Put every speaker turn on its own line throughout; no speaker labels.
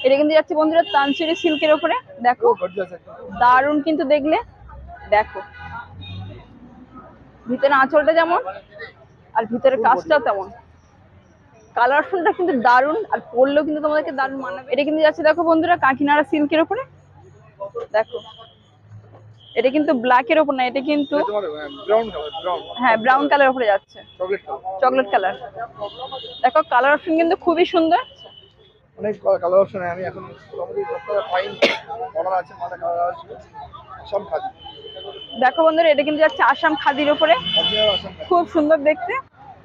এটা কিন্তু যাচ্ছে বন্ধুরা তানচুরি সিল্কের উপরে। দেখো দারুণ কিন্তু দেখলে, দেখো ভিতরে আঁচলটা যেমন আর ভিতরে কাজটাও তেমন। কালার অপশনটা কিন্তু দারুণ, আর পরলেও কিন্তু তোমাদেরকে দারুণ মানাবে। এটা কিন্তু যাচ্ছে দেখো বন্ধুরা কাকিনাড়া সিল্কের উপরে। দেখো এটা কিন্তু ব্ল্যাকের উপর না, এটা কিন্তু হ্যাঁ ব্রাউন কালার উপরে যাচ্ছে, চকলেট কালার। দেখো কালার অপশন কিন্তু খুবই সুন্দর,
অনেক কালার অপশন। আমি এখন ফাইন অর্ডার আছে, মানে কালার আছে সব খাদি।
দেখো বন্ধুরা এটা কিন্তু যাচ্ছে আসাম খাদির উপরে, খুব সুন্দর দেখতে।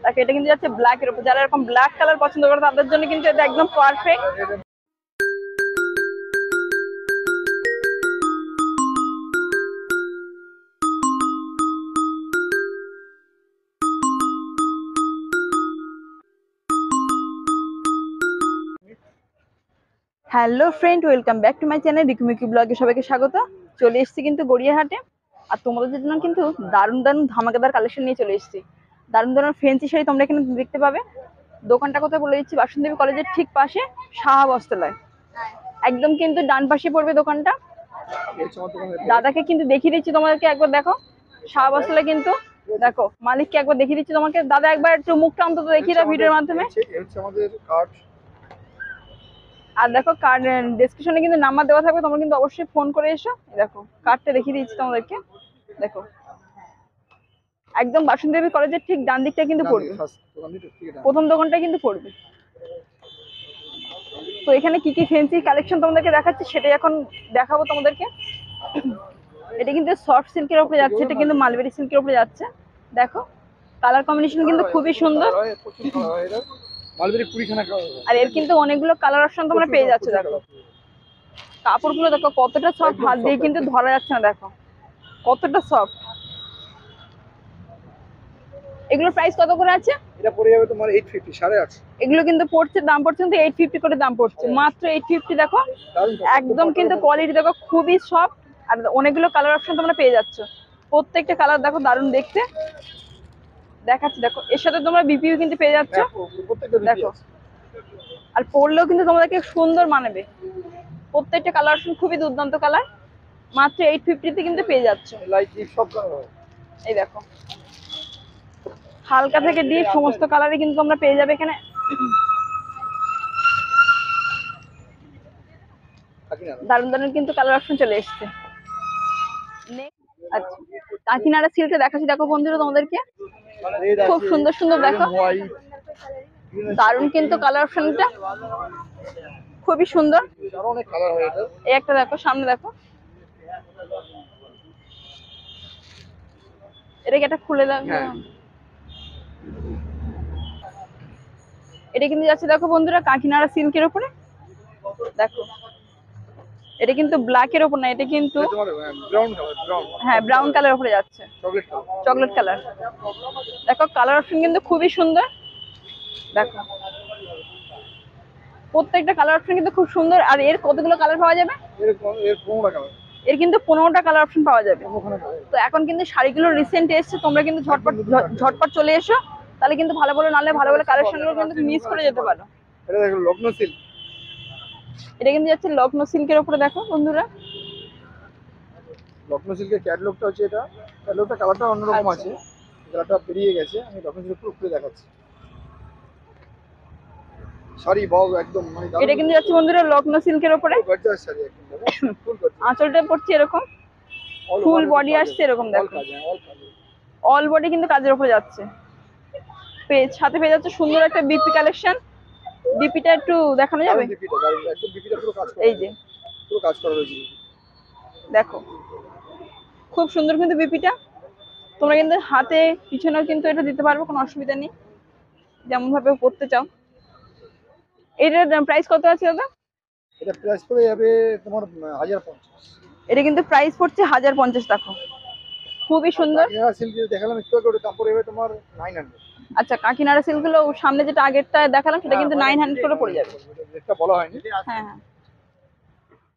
দেখো এটা কিন্তু যাচ্ছে ব্ল্যাকের উপর, যারা এরকম ব্ল্যাক কালার পছন্দ করে তাদের জন্য কিন্তু এটা একদম perfect. Hello friend, welcome back to my channel রিকুমিকি ব্লগে সবাইকে স্বাগত। চলে এসেছি কিন্তু গড়িয়াহাটে, আর তোমাদের জন্য কিন্তু দারুণ দারুণ ধামাকাদার কালেকশন নিয়ে চলে এসেছি। দারুণ দারুণ ফ্যান্সি শাড়ি তোমরা এখানে দেখতে পাবে। দোকানটা কোথায় বলে দিচ্ছি, বাসুদেবী কলেজের ঠিক পাশে শাহাবস্তলায়, একদম কিন্তু ডান পাশে পড়বে দোকানটা। দাদাকে কিন্তু দেখিয়ে দিচ্ছি তোমাদেরকে, একবার দেখো শাহাবস্তলায় কিন্তু। দেখো মালিককে একবার দেখিয়ে দিচ্ছি তোমাকে। দাদা একবার একটু মুখটা অন্তত দেখিয়ে দাও ভিডিওর মাধ্যমে। আর দেখো কার্ড ডেসক্রিপশনে কিন্তু নাম্বার দেওয়া থাকবে, তোমরা কিন্তু অবশ্যই ফোন করে এসো। দেখো কার্ডটা দেখিয়ে দিচ্ছি তোমাদেরকে। দেখো একদম বাসুদেবী কলেজের ঠিক ডান দিকটা কিন্তু পড়বে, প্রথম দোকানটা কিন্তু পড়বে। তো এখানে কি কি ফ্যান্সি কালেকশন তোমাদেরকে দেখাচ্ছি সেটাই এখন দেখাবো তোমাদেরকে। এটা কিন্তু সফট সিল্কের উপরে যাচ্ছে, এটা কিন্তু মালবেরি সিল্কের উপরে যাচ্ছে। দেখো কালার কম্বিনেশন কিন্তু খুবই সুন্দর, আর এর কিন্তু অনেকগুলো কালার অপশন তোমরা পেয়ে যাচ্ছ। দেখো কাপড়গুলো দেখো কতটা সফট, হাত দিয়ে কিন্তু ধরা যাচ্ছে না। দেখো কতটা সফট। এগুলোর প্রাইস কত করে আছে?
এটা পড়ে যাবে তোমার 850, 850।
এগুলো কিন্তু পড়ছে, দাম পড়ছে কিন্তু 850 করে দাম পড়ছে, মাত্র 850। দেখো একদম কিন্তু কোয়ালিটি দেখো খুবই সফট, আর অনেকগুলো কালার অপশন তোমরা পেয়ে যাচ্ছ। প্রত্যেকটা কালার দেখো দারুণ দেখতে দেখাচ্ছি। দেখো এর সাথে তোমরা বিপিও কিন্তু পেয়ে যাচ্ছ। দেখো আর পরলেও কিন্তু তোমাদেরকে সুন্দর মানাবে। প্রত্যেকটা কালার অপশন খুবই দুর্দান্ত কালার, মাত্র 850 তে কিন্তু পেয়ে যাচ্ছ। এই দেখো হালকা থেকে ডিপ সমস্ত কালারই কিন্তু তোমরা পেয়ে যাবে এখানে। দারুণ দারুণ কিন্তু কালার অপশন চলে এসছে। আচ্ছা কাকিনাড়া সিল্কে দেখাচ্ছি। দেখো বন্ধুরা তোমাদেরকে খুব সুন্দর সুন্দর, দেখো দারুণ কিন্তু কালার অপশনটা খুবই সুন্দর। এই একটা দেখো সামনে, দেখো এটাকে একটা খুলে দাও। এটা কিন্তু যাচ্ছে দেখো বন্ধুরা কাকিনাড়া সিল্কের উপরে। দেখো এটা কিন্তু ব্ল্যাকের উপর না, এটা কিন্তু হ্যাঁ ব্রাউন কালার উপরে যাচ্ছে, চকলেট কালার। দেখো কালার অপশন কিন্তু খুবই সুন্দর। দেখো প্রত্যেকটা কালার অপশন কিন্তু খুব সুন্দর। আর এর কতগুলো কালার পাওয়া যাবে? এর কিন্তু 15টা কালার অপশন পাওয়া যাবে। তো এখন কিন্তু শাড়িগুলো রিসেন্ট এসছে, তোমরা কিন্তু ঝটপট চলে এসো, তাহলে কিন্তু ভালো ভালো, নাহলে ভালো ভালো কালেকশনগুলো কিন্তু মিস করে যেতে পারো।
এটা দেখো লগ্ন সিল্ক,
এটা কিন্তু যাচ্ছে লগ্ন সিল্কের উপরে। দেখো বন্ধুরা
লগ্ন সিল্কের ক্যাটালগটা হচ্ছে এটা। ক্যাটালগটা কালারটা অন্যরকম আছে, কালারটা বেরিয়ে গেছে। আমি লগ্ন সিল্ক পুরো দেখাচ্ছি। শাড়ি বাও একদম মানে
এটা কিন্তু যাচ্ছে বন্ধুরা লগ্ন সিল্কের উপরে।
গর্জিয়াস শাড়ি একদম, ফুল গর্জিয়াস।
আঁচলটা পড়ছে এরকম, ফুল বডি আসছে এরকম। দেখো অল বডি কিন্তু কাজের উপরে যাচ্ছে, সাথে পেয়ে যাচ্ছে সুন্দর একটা বিপি কালেকশন। বিপিটা একটু দেখানো যাবে? এই যে
পুরো কাজ করা রয়েছে।
দেখো খুব সুন্দর কিন্তু বিপিটা। তোমরা কিন্তু হাতে পিছনেও কিন্তু এটা দিতে পারবে, কোনো অসুবিধা নেই, যেমন ভাবে পড়তে চাও। এটার প্রাইস কত আছে দাদা?
এটা প্রাইস পড়ে যাবে তোমার 1050।
এটা কিন্তু প্রাইস পড়ছে 1050। দেখো খুবই সুন্দর।
সিল্ক দেখালাম একটু আগে, ওটা দাম পড়ে যাবে তোমার 900।
আচ্ছা কাকিনাড়া সিল্কগুলো সামনে যেটা আগেরটা দেখালাম সেটা কিন্তু 900 করে পড়ে যাবে।
এটা বলা হয়নি।
হ্যাঁ হ্যাঁ,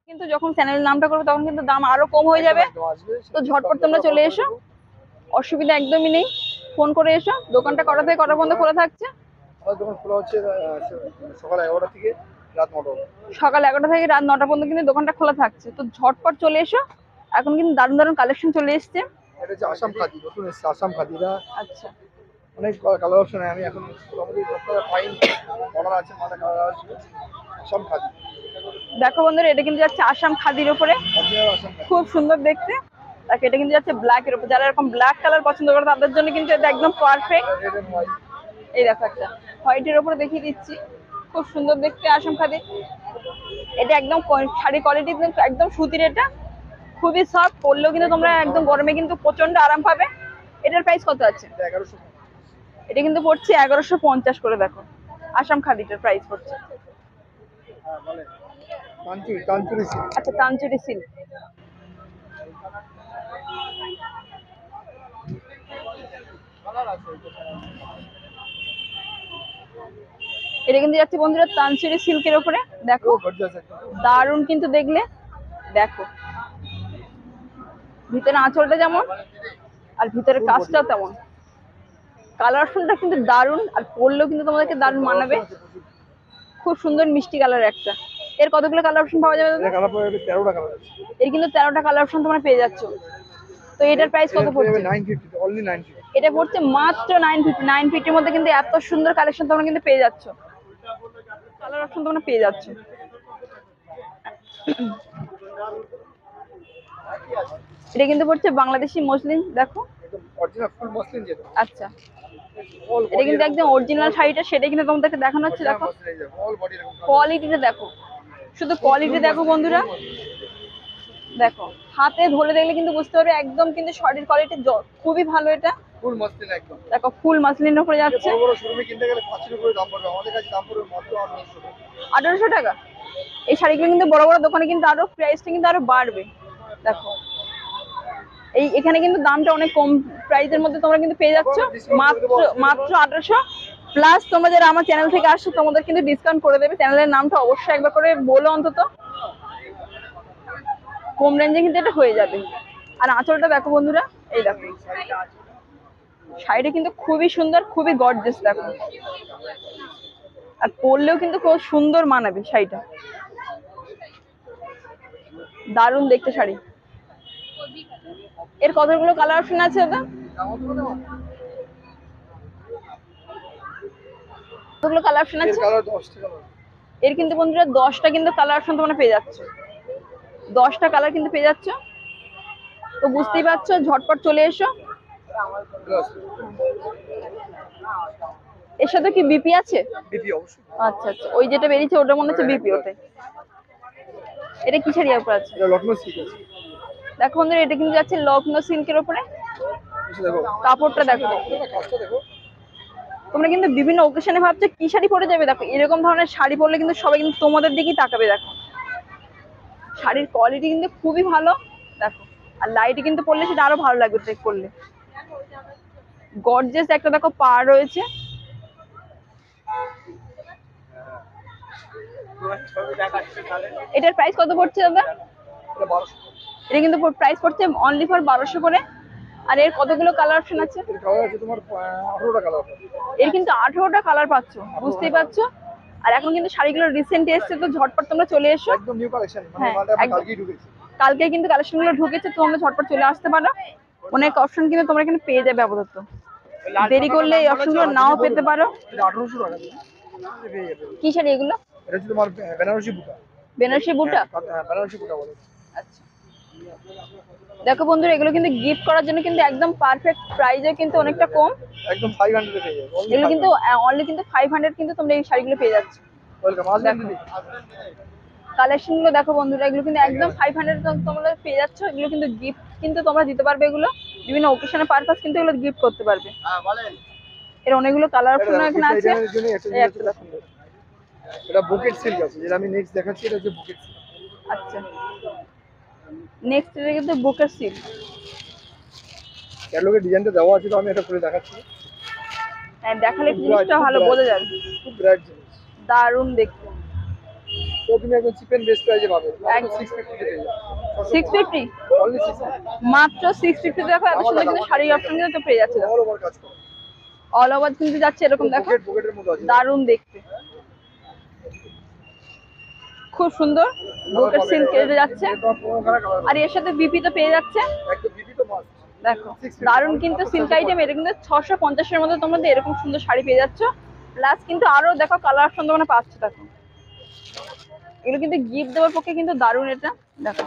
কিন্তু যখন চ্যানেলের নামটা করবে তখন কিন্তু দাম আরো কম হয়ে যাবে। তো ঝটপট তোমরা চলে এসো, অসুবিধা একদমই নেই, ফোন করে এসো। দোকানটা কটা থেকে কটা পর্যন্ত খোলা থাকছে?
আমাদের দোকান খোলা হচ্ছে সকাল 11টা থেকে রাত 9টা।
সকাল 11টা থেকে রাত 9টা পর্যন্ত কিন্তু দোকানটা খোলা থাকছে, তো ঝটপট চলে এসো। এখন কিন্তু দারুণ দারুণ কালেকশন চলে এসছে।
এটা হচ্ছে আসাম খাদি, নতুন এসছে আসাম খাদিরা।
আচ্ছা,
অনেক কালার অপশন আমি এখন মোটামুটি সপ্তাহে পাইনি, অর্ডার আছে মালে কালার আসবে। আসাম খাদি,
দেখো বন্ধুরা, এটা কিন্তু যাচ্ছে আসাম খাদির উপরে,
অরিজিনাল আসাম খাদি।
খুব সুন্দর দেখতে। দেখো এটা কিন্তু যাচ্ছে ব্ল্যাক এর উপর, যারা এরকম ব্ল্যাক কালার পছন্দ করে তাদের জন্য কিন্তু এটা একদম পারফেক্ট।
Red and white.
এই দেখো একটা হোয়াইটের উপরে দেখিয়ে দিচ্ছি, খুব সুন্দর দেখতে আসাম খাদি। এটা একদম শাড়ি কোয়ালিটি একদম সুতির, এটা খুবই সফট, পরলেও কিন্তু তোমরা একদম গরমে কিন্তু প্রচন্ড আরাম পাবে। এটার প্রাইস কত আছে?
1100।
এটা কিন্তু পড়ছে 1150 করে। দেখো আসাম খাদিটার প্রাইস পড়ছে।
হ্যাঁ বলে কাঞ্চুরি সিল্ক।
আচ্ছা, তানচুরি সিল্ক। এটা কিন্তু যাচ্ছে বন্ধুরা তানচুরি সিল্কের উপরে। দেখো
গর্জিয়াস একদম।
দারুন কিন্তু দেখলে, দেখো ভিতরে আঁচলটা যেমন আর ভিতরে কাজটাও তেমন। কালার অপশনটা কিন্তু দারুন, আর পরলেও কিন্তু তোমাদেরকে দারুন মানাবে। খুব সুন্দর মিষ্টি কালার একটা। এর কতগুলো কালার অপশন পাওয়া যাবে দাদা?
এটা কালার পাবে 13টা কালার আছে।
এর কিন্তু 13টা কালার অপশন তোমরা পেয়ে যাচ্ছ। তো এটার প্রাইস কত পড়ছে?
950, অনলি 950।
এটা পড়ছে মাত্র 950। 950 এর মধ্যে কিন্তু এত সুন্দর কালেকশন তোমরা কিন্তু পেয়ে যাচ্ছ, কালার অপশন তোমরা পেয়ে যাচ্ছ। এটা কিন্তু পড়ছে বাংলাদেশি মসলিন। দেখো
একদম অরিজিনাল ফুল মসলিন যেটা।
আচ্ছা, এটা কিন্তু একদম অরিজিনাল শাড়িটা, সেটা কিন্তু তোমাদেরকে দেখানো হচ্ছে। দেখো
অল বডি এরকম
কোয়ালিটিটা দেখো, শুধু কোয়ালিটি দেখো বন্ধুরা। দেখো হাতে ধরে দেখলে কিন্তু বুঝতে পারবে একদম কিন্তু শাড়ির কোয়ালিটি খুবই ভালো। এটা
ফুল মসলিন একদম।
দেখো ফুল মাসলিনের উপরে যাচ্ছে।
বড় বড় শোরুমে কিনতে গেলে 500 করে দাম পড়বে, আমাদের কাছে দাম পড়বে মাত্র 1800 টাকা।
1800 টাকা। এই শাড়িগুলো কিন্তু বড় বড় দোকানে কিন্তু আরো প্রাইসটা কিন্তু আরো বাড়বে। দেখো এই এখানে কিন্তু দামটা অনেক কম প্রাইসের মধ্যে তোমরা কিন্তু পেয়ে যাচ্ছ, মাত্র মাত্র 1800 প্লাস। তোমরা যারা আমার চ্যানেল থেকে আসছো তোমাদের কিন্তু ডিসকাউন্ট করে দেবে। চ্যানেলের নামটা অবশ্যই একবার করে বলো, অন্তত কম রেঞ্জে কিন্তু এটা হয়ে যাবে। আর আঁচলটা দেখো বন্ধুরা, এই দেখো শাড়িটা কিন্তু খুবই সুন্দর, খুবই গর্জিয়াস। দেখো আর পরলেও কিন্তু খুব সুন্দর মানাবে শাড়িটা, দারুণ দেখতে শাড়ি। এর কতগুলো কালার অপশন আছে দাদা? কতগুলো কালার অপশন আছে?
কালার 10টা কালার।
এর কিন্তু বন্ধুরা 10টা কিন্তু কালার অপশন তোমরা পেয়ে যাচ্ছ, 10টা কালার কিন্তু পেয়ে যাচ্ছ। তো বুঝতেই পারছো, ঝটপট চলে এসো। এর সাথে কি বিপি আছে?
বিপি অবশ্যই।
আচ্ছা আচ্ছা, ওই যেটা বেরিয়েছে ওটা মনে হচ্ছে বিপি। ওটাই। এটা কি শাড়ির উপর আছে?
এটা লখনৌ সিল্ক আছে।
দেখো বন্ধুরা, এটা কিন্তু যাচ্ছে লখনৌ সিল্কের উপরে।
এসে দেখো
কাপড়টা দেখো,
কাজটা দেখো।
তোমরা কিন্তু বিভিন্ন ওকেশনে ভাবছো কি শাড়ি পরে যাবে, দেখো এরকম ধরনের শাড়ি পরলে কিন্তু সবাই কিন্তু তোমাদের দিকেই তাকাবে। দেখো শাড়ির কোয়ালিটি কিন্তু খুবই ভালো। দেখো আর লাইটে কিন্তু পরলে সেটা আরো ভালো লাগবে ট্রেক করলে। গর্জিয়াস একটা দেখো পাড় রয়েছে। এটার প্রাইস কত পড়ছে দাদা?
এটা 1200।
এটা কিন্তু প্রাইস পড়ছে অনলি ফর 1200 করে। আর এর কতগুলো কালার অপশন আছে?
এর কালার আছে তোমার 18টা কালার।
এর কিন্তু 18টা কালার পাচ্ছ, বুঝতেই পারছো। আর এখন কিন্তু শাড়িগুলো রিসেন্ট এসেছে, তো ঝটপট তোমরা চলে এসো।
একদম নিউ কালেকশন, মানে
হ্যাঁ,
মালটা
একদম।
কালকেই ঢুকেছে।
কালকে কিন্তু কালেকশনগুলো ঢুকেছে, তো তোমরা ঝটপট চলে আসতে পারো। অনেক অপশন কিন্তু তোমরা এখানে পেয়ে যাবে আপাতত। দেরি করলে এই অপশনগুলো নাও পেতে পারো।
এটা 1800 টাকা পেয়ে যাবে।
কি শাড়ি এগুলো?
এটা হচ্ছে তোমার বেনারসি বুটা।
বেনারসি বুটা।
হ্যাঁ বেনারসি বুটা বলে।
আচ্ছা দেখো বন্ধুরা, এগুলো কিন্তু গিফট করার জন্য কিন্তু একদম পারফেক্ট, প্রাইসও কিন্তু অনেকটা কম।
একদম 500 এ পেয়ে যাবে।
এগুলো কিন্তু অনলি কিন্তু 500 কিন্তু তোমরা এই শাড়িগুলো পেয়ে যাচ্ছ।
ওয়েলকাম, আসবেন দিদি।
কালেকশন গুলো দেখো বন্ধুরা, এগুলো কিন্তু একদম 500 তোমরা পেয়ে যাচ্ছ। এগুলো কিন্তু গিফট কিন্তু তোমরা দিতে পারবে, এগুলো বিভিন্ন অকেশনে পারপাস কিন্তু এগুলো গিফট করতে পারবে।
হ্যাঁ বলেন।
এর অনেকগুলো কালার অপশন এখানে আছে। এই একটা দেখো।
এটা বুকেট সিল্ক আছে, যেটা আমি নেক্সট দেখাচ্ছি। এটা হচ্ছে বুকেট সিল্ক।
আচ্ছা, নেক্সট এটা কিন্তু বুকের সিল্ক।
ক্যাটালগে ডিজাইনটা দেওয়া আছে, তো আমি এটা করে দেখাচ্ছি।
হ্যাঁ, দেখালে জিনিসটা ভালো বোঝা যাবে।
খুব ব্রাইট জিনিস,
দারুণ দেখতে।
তো তুমি একদম চিপ এন্ড বেস্ট প্রাইসে পাবে।
একদম।
650 তে পেয়ে যাবে।
650
অনলি 650।
মাত্র 650 দেখো এত সুন্দর কিন্তু শাড়ির অপশন কিন্তু পেয়ে যাচ্ছে।
অল ওভার কাজ করে।
অল ওভার কিন্তু যাচ্ছে এরকম দেখো,
পকেটের মতো আছে।
দারুণ দেখতে। খুব সুন্দর ব্রোকেট সিল্ক যাচ্ছে।
পনেরোখানা কালার
আর এর সাথে বিপি তো পেয়ে যাচ্ছে।
একদম বিপি তো মাস্ট।
দেখো দারুন কিন্তু সিল্ক আইটেম, এটা কিন্তু 650-এর মধ্যে তোমরা এরকম সুন্দর শাড়ি পেয়ে যাচ্ছ। প্লাস কিন্তু আরো দেখো কালার অপশন তোমরা পাচ্ছ। দেখো এগুলো কিন্তু গিফট দেওয়ার পক্ষে কিন্তু দারুন। এটা দেখো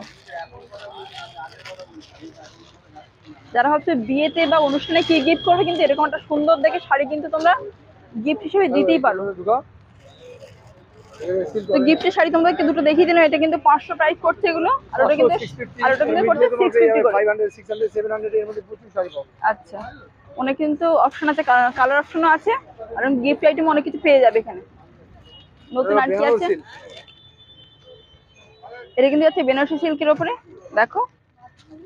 যারা হচ্ছে বিয়েতে বা অনুষ্ঠানে কি গিফট করবে, কিন্তু এরকম একটা সুন্দর দেখে শাড়ি কিন্তু তোমরা গিফট হিসেবে দিতেই পারো। তো গিফটের শাড়ি তোমাদেরকে দুটো দেখিয়ে দিলাম। এটা কিন্তু 500 প্রাইস করছে এগুলো, আর ওটা কিন্তু করছে 650 করে।
500 600 700 এর মধ্যে প্রচুর শাড়ি পাবো।
আচ্ছা, অনেক কিন্তু অপশন আছে, কালার অপশনও আছে, আর গিফট আইটেম অনেক কিছু পেয়ে যাবে এখানে। নতুন আর কি আছে, এটা কিন্তু আছে বেনারসি সিল্কের উপরে। দেখো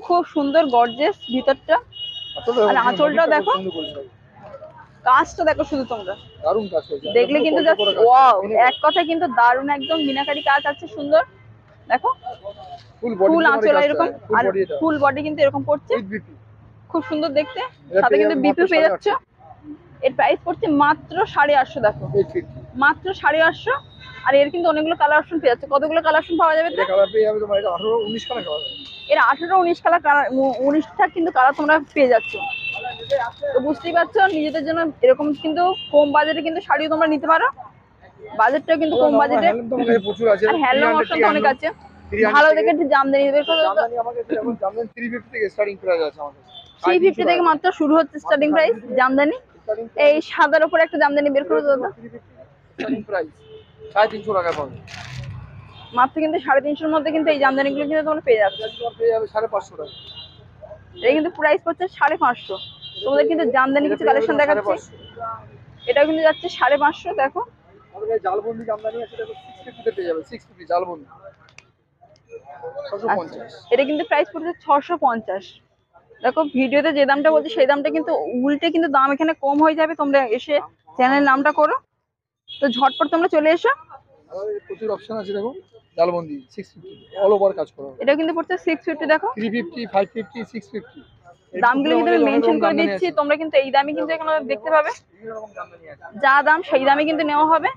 খুব সুন্দর গর্জিয়াস ভিতরটা, আর আঁচলটাও দেখো, কাজটা দেখো শুধু তোমরা,
দারুণ কাজ হয়েছে
দেখলে কিন্তু জাস্ট ওয়াও, এক কথায় কিন্তু দারুণ একদম মিনাকারি কাজ আছে সুন্দর। দেখো ফুল আঁচল এরকম, আর ফুল বডি কিন্তু এরকম পড়ছে, খুব সুন্দর দেখতে। সাথে কিন্তু বিপি পেয়ে যাচ্ছে। এর প্রাইস পড়ছে মাত্র 850। দেখো মাত্র 850। আর এর কিন্তু অনেকগুলো কালার অপশন পেয়ে যাচ্ছে। কতগুলো কালার অপশন পাওয়া যাবে?
এটা কালার পেয়ে যাবে তোমার, এটা 18 19 কালার কালার।
এর 18-19 কালার, 19টা কিন্তু কালার তোমরা পেয়ে যাচ্ছ। তো বুঝতেই পারছো, নিজেদের জন্য এরকম কিন্তু কম বাজেটে কিন্তু শাড়িও তোমরা নিতে পারো। বাজেটটা কিন্তু কম বাজেটে,
প্রচুর আছে,
আর হ্যান্ডলুম অপশন তো অনেক আছে। ভালো দেখে একটু জামদানি বের করে দাও।
জামদানি আমাকে এখন জামদানি 350 থেকে স্টার্টিং প্রাইস আছে আমাদের।
350 থেকে মাত্র শুরু হচ্ছে স্টার্টিং প্রাইস জামদানি। এই সাদার উপরে একটা জামদানি বের করে দাও।
স্টার্টিং প্রাইস 350 টাকা পাবে
মাত্র, কিন্তু 350-এর মধ্যে কিন্তু এই জামদানিগুলো কিন্তু তোমরা পেয়ে যাচ্ছ।
পেয়ে যাবে 550 টাকা।
এটা কিন্তু প্রাইস পড়ছে 550। তোমাদের কিন্তু জামদানি কিছু কালেকশন দেখাচ্ছি, এটাও কিন্তু যাচ্ছে 550। দেখো
আমাদের জালবন্দি জামদানি আছে, দেখো 650 তে পেয়ে যাবে। 650 জালবন্দি 650।
এটা কিন্তু প্রাইস পড়ছে 650। দেখো ভিডিওতে যে দামটা বলছি সেই দামটা কিন্তু উল্টে কিন্তু দাম এখানে কম হয়ে যাবে। তোমরা এসে চ্যানেলের নামটা করো, তো ঝটপট তোমরা চলে এসো।
আমাদের প্রচুর অপশন আছে। দেখো জালবন্দি 650 অল ওভার কাজ করা।
এটা কিন্তু পড়ছে 650। দেখো
350 550 650
দামগুলো কিন্তু আমি মেনশন করে দিচ্ছি, তোমরা কিন্তু এই দামই কিন্তু এখানে দেখতে পাবে। যা দাম সেই দামে কিন্তু নেওয়া হবে।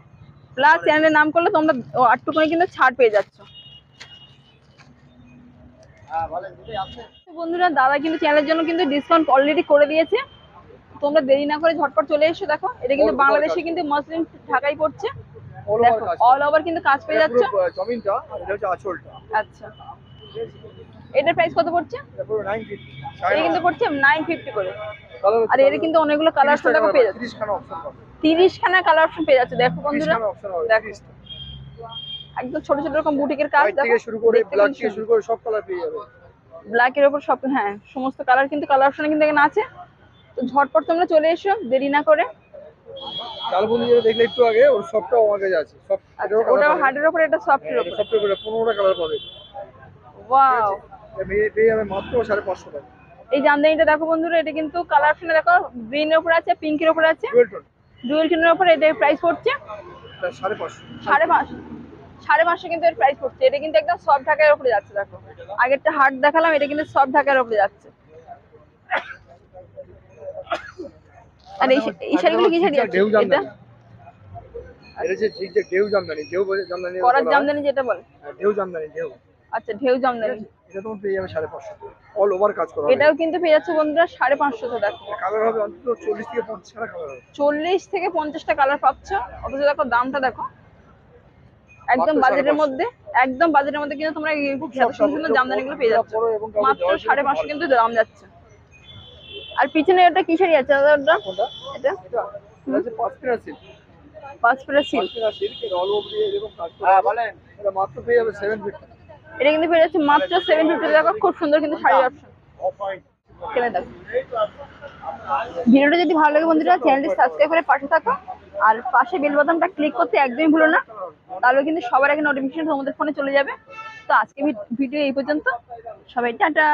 প্লাস চ্যানেলের নাম করলে তোমরা একটু করে কিন্তু ছাড় পেয়ে যাচ্ছ। বন্ধুরা দাদা কিন্তু চ্যানেলের জন্য কিন্তু ডিসকাউন্ট অলরেডি করে দিয়েছে। তোমরা দেরি না করে ঝটপট চলে এসো। দেখো এটা কিন্তু বাংলাদেশে কিন্তু মসলিন ঢাকাই পড়ছে। দেখো অল ওভার কিন্তু কাজ পেয়ে যাচ্ছে।
জমিনটা আর এটা হচ্ছে আঁচলটা।
আচ্ছা, এটার প্রাইস কত পড়ছে?
এটা পুরো 950।
এটা কিন্তু পড়ছে 950 করে। আর এর কিন্তু অনেকগুলো কালার অপশন দেখো পেয়ে যাচ্ছে।
30 খানা অপশন পাবে।
30 খানা কালার অপশন পেয়ে যাচ্ছে। দেখো বন্ধুরা,
30 খানা অপশন হবে।
দেখো একদম ছোট ছোট এরকম বুটিকের কাজ।
দেখো থেকে শুরু করে ব্ল্যাক থেকে শুরু করে সব কালার পেয়ে যাবে।
ব্ল্যাকের উপর সব, হ্যাঁ সমস্ত কালার কিন্তু কালার অপশন কিন্তু এখানে আছে। তো ঝটপট তোমরা চলে এসো দেরি না করে।
জালবন্দি যেটা দেখলে একটু আগে, ওর সবটাও আমার কাছে আছে। সব
ওটা হার্ডের উপরে, এটা সফটের উপরে।
সবটার উপরে 15টা কালার পাবে।
ওয়াও,
পেয়ে যাবে মাত্র 550 টাকা।
এই জামদানিটা দেখো বন্ধুরা, এটা কিন্তু কালার অপশনে দেখো গ্রিনের উপরে আছে, পিঙ্কের উপরে আছে, ডুয়েল টোনের উপরে। এটা প্রাইস পড়ছে
550।
550 কিন্তু এর প্রাইস পড়ছে। এটা কিন্তু একদম সফট ঢাকার উপরে যাচ্ছে। দেখো আগেরটা হার্ড দেখালাম, এটা কিন্তু সফট ঢাকার উপরে যাচ্ছে। আর এই শাড়িগুলো কি শাড়ি আছে? এটা
এটা যে ঠিক যে ঢেউ জামদানি, ঢেউ জামদানি
করার জামদানি যেটা বলে।
ঢেউ জামদানি, ঢেউ।
আচ্ছা, ঢেউ জামদানি।
এটা তোমার পেয়ে যাবে 550। অল ওভার কাজ করা।
এটাও কিন্তু পেয়ে যাচ্ছে বন্ধুরা 550 তে। দেখো
কালার হবে অন্তত 40 থেকে 50 টা কালার হবে।
40 থেকে 50টা কালার পাচ্ছ। অথচ দেখো দামটা দেখো একদম বাজেটের মধ্যে, একদম বাজেটের মধ্যে কিন্তু তোমরা খুব সুন্দর জামদানিগুলো পেয়ে যাচ্ছ। মাত্র 550 কিন্তু দাম যাচ্ছে। আর পিছনে এটা কি শাড়ি আছে দাদা? এটা
আছে 5 পিরা সিল্ক।
5 পিরা সিল্ক।
5 পিরা সিল্ক এর অল ওভার এরকম কাজ করা। হ্যাঁ বলেন। এটা মাত্র পেয়ে যাবে 750।
এটা কিন্তু পেয়ে যাচ্ছে মাত্র 750। দেখো খুব সুন্দর কিন্তু শাড়ির অপশন। কেনে দেখো। ভিডিওটা যদি ভালো লাগে বন্ধুরা চ্যানেলটি সাবস্ক্রাইব করে পাশে থাকো, আর পাশে বেল বাটনটা ক্লিক করতে একদমই ভুলো না, তাহলে কিন্তু সবার আগে নোটিফিকেশন তোমাদের ফোনে চলে যাবে। তো আজকে ভিডিও এই পর্যন্ত, সবাই টাটা।